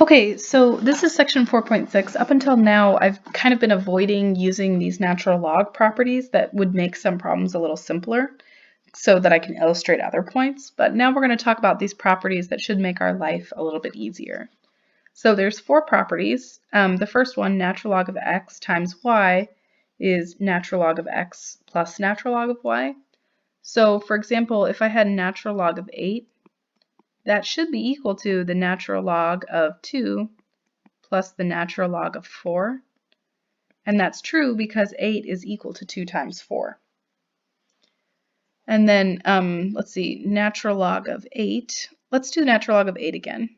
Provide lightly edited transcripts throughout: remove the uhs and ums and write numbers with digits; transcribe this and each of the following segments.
Okay, so this is section 4.6. Up until now, I've kind of been avoiding using these natural log properties that would make some problems a little simpler so that I can illustrate other points. But now we're going to talk about these properties that should make our life a little bit easier. So there's four properties. The first one, natural log of x times y, is natural log of x plus natural log of y. So for example, if I had natural log of 8, that should be equal to the natural log of 2 plus the natural log of 4. And that's true because 8 is equal to 2 times 4. And then, let's see, natural log of 8. Let's do natural log of 8 again.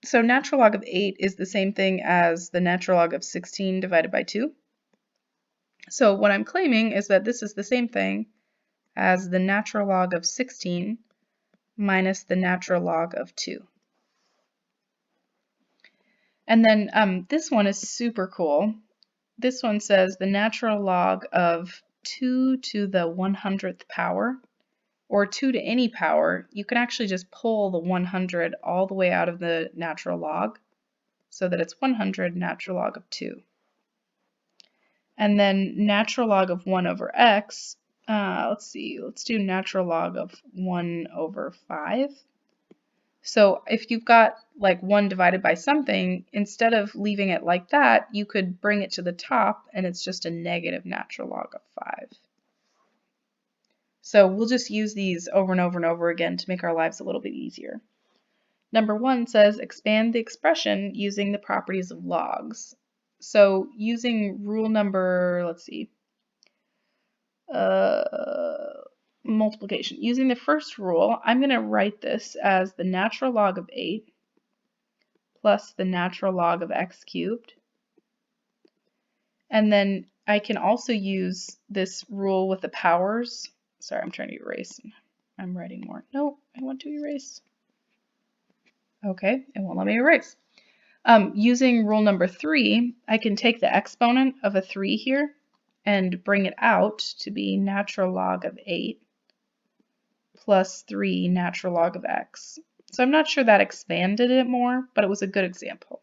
So natural log of 8 is the same thing as the natural log of 16 divided by 2. So what I'm claiming is that this is the same thing as the natural log of 16 minus the natural log of 2. And then this one is super cool. This one says the natural log of 2 to the 100th power, or 2 to any power. You can actually just pull the 100 all the way out of the natural log so that it's 100 natural log of 2. And then natural log of 1 over x, let's do natural log of 1 over 5. So if you've got like 1 divided by something, instead of leaving it like that, you could bring it to the top and it's just a negative natural log of 5. So we'll just use these over and over and over again to make our lives a little bit easier. Number 1 says expand the expression using the properties of logs. So using rule number, multiplication. Using the first rule, I'm going to write this as the natural log of 8 plus the natural log of x cubed. And then I can also use this rule with the powers. Sorry, I'm trying to erase. I'm writing more. No, I want to erase. Okay, it won't let me erase. Using rule number 3, I can take the exponent of a 3 here and bring it out to be natural log of 8 plus 3 natural log of x. So I'm not sure that expanded it more, but it was a good example.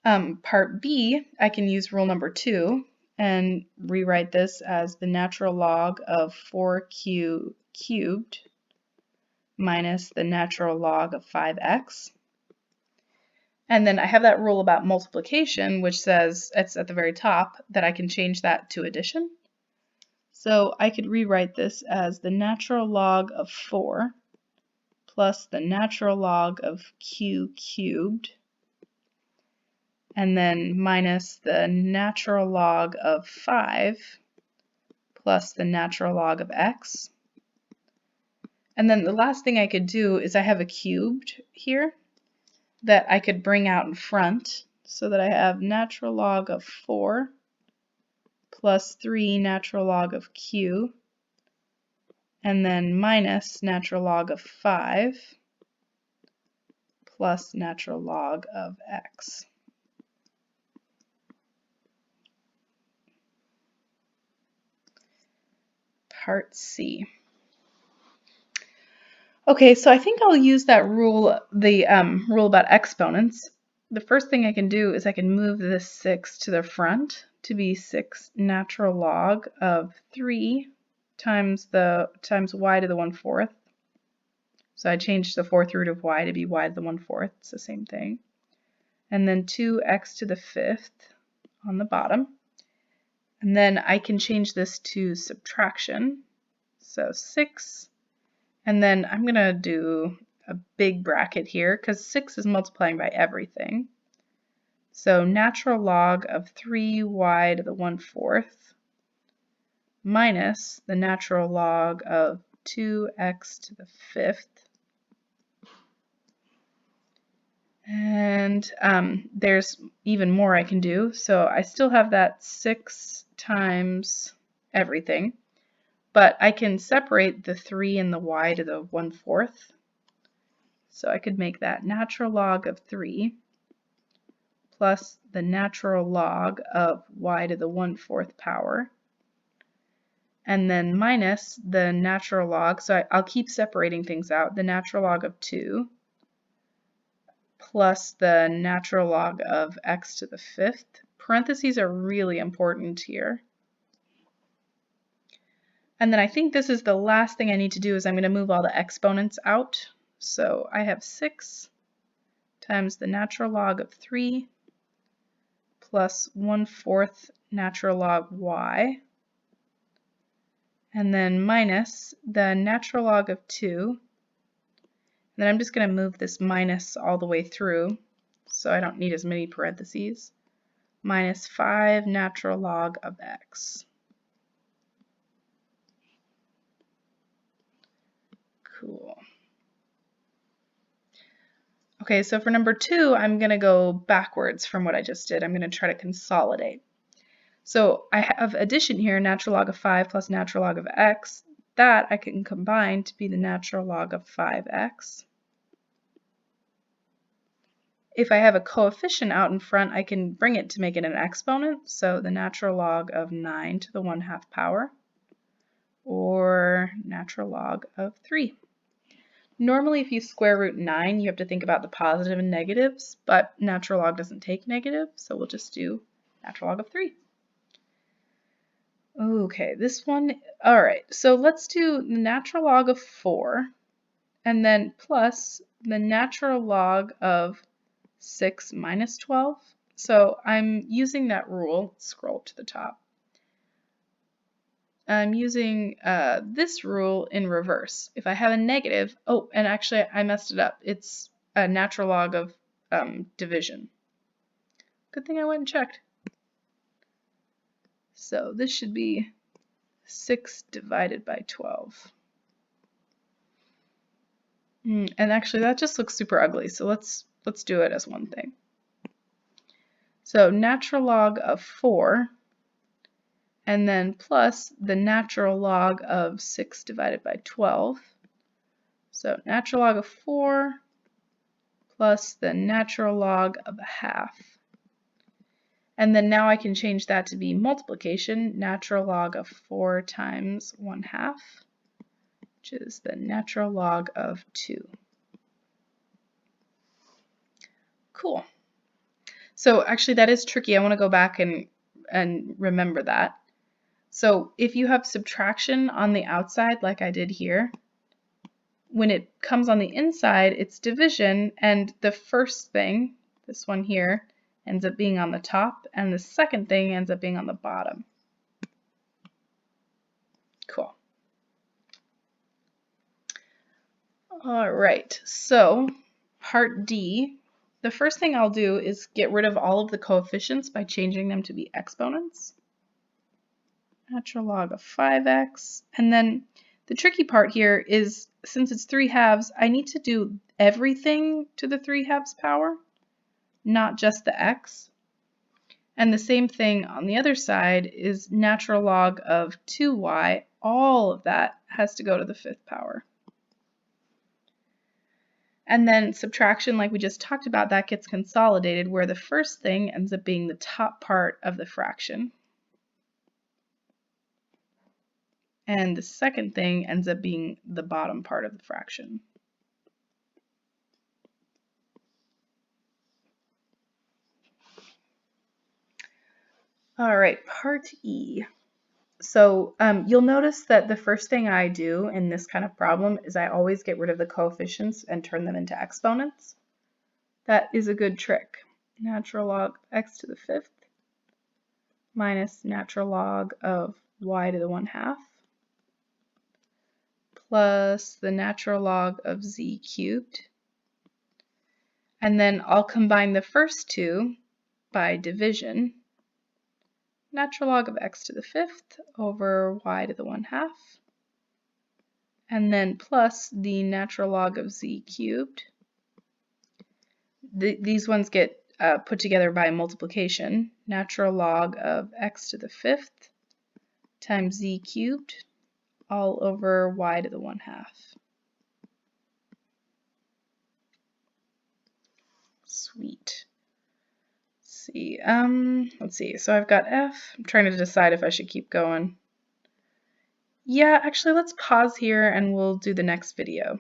Part B, I can use rule number 2 and rewrite this as the natural log of 4q cubed minus the natural log of 5x. And then I have that rule about multiplication, which says, it's at the very top, that I can change that to addition. So I could rewrite this as the natural log of 4 plus the natural log of q cubed, and then minus the natural log of 5 plus the natural log of x. And then the last thing I could do is I have a cubed here that I could bring out in front so that I have natural log of 4 plus 3 natural log of q, and then minus natural log of 5 plus natural log of x. Part C. Okay, so I think I'll use that rule, the rule about exponents. The first thing I can do is I can move this 6 to the front to be 6 natural log of 3 times y to the 1/4. So I changed the 4th root of y to be y to the 1/4. It's the same thing. And then 2x to the 5th on the bottom. And then I can change this to subtraction. So 6. And then I'm going to do a big bracket here because 6 is multiplying by everything. So natural log of 3y to the 1/4 minus the natural log of 2x to the 5th. And there's even more I can do. So I still have that 6 times everything. But I can separate the 3 and the y to the 1/4. So I could make that natural log of 3 plus the natural log of y to the 1/4 power. and then minus the natural log, so I'll keep separating things out, the natural log of 2 plus the natural log of x to the 5th. Parentheses are really important here. And then I think this is the last thing I need to do is I'm going to move all the exponents out. So I have 6 times the natural log of 3 plus 1/4 natural log y, and then minus the natural log of 2. And then I'm just going to move this minus all the way through so I don't need as many parentheses, minus 5 natural log of x. Cool. Okay, so for number 2, I'm going to go backwards from what I just did. I'm going to try to consolidate. So I have addition here, natural log of 5 plus natural log of x. That I can combine to be the natural log of 5x. If I have a coefficient out in front, I can bring it to make it an exponent. So the natural log of 9 to the 1/2 power, or natural log of 3. Normally, if you square root 9, you have to think about the positive and negatives, but natural log doesn't take negative, so we'll just do natural log of 3. Okay, this one, all right, so let's do the natural log of 4, and then plus the natural log of 6 minus 12. So I'm using that rule, scroll to the top. I'm using this rule in reverse. If I have a negative, oh, and actually I messed it up. It's a natural log of division. Good thing I went and checked. So this should be 6 divided by 12. And actually that just looks super ugly, so let's do it as one thing. So natural log of 4, and then plus the natural log of 6 divided by 12. So natural log of 4 plus the natural log of 1/2. And then now I can change that to be multiplication, natural log of 4 times 1/2, which is the natural log of 2. Cool. So actually that is tricky. I want to go back and remember that. So if you have subtraction on the outside like I did here, when it comes on the inside, it's division, and the first thing, this one here, ends up being on the top, and the second thing ends up being on the bottom. Cool. All right, so part D, the first thing I'll do is get rid of all of the coefficients by changing them to be exponents. Natural log of 5x, and then the tricky part here is, since it's 3/2, I need to do everything to the 3/2 power, not just the x. And the same thing on the other side is natural log of 2y. All of that has to go to the 5th power. And then subtraction, like we just talked about, that gets consolidated, where the first thing ends up being the top part of the fraction. And the second thing ends up being the bottom part of the fraction. All right, part E. So you'll notice that the first thing I do in this kind of problem is I always get rid of the coefficients and turn them into exponents. That is a good trick. Natural log of x to the 5th minus natural log of y to the 1/2 plus the natural log of z cubed. And then I'll combine the first two by division. Natural log of x to the 5th over y to the 1/2. And then plus the natural log of z cubed. These ones get put together by multiplication. Natural log of x to the 5th times z cubed all over y to the 1/2. Sweet. Let's see. So I've got f. I'm trying to decide if I should keep going. Yeah, actually, let's pause here and we'll do the next video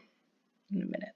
in a minute.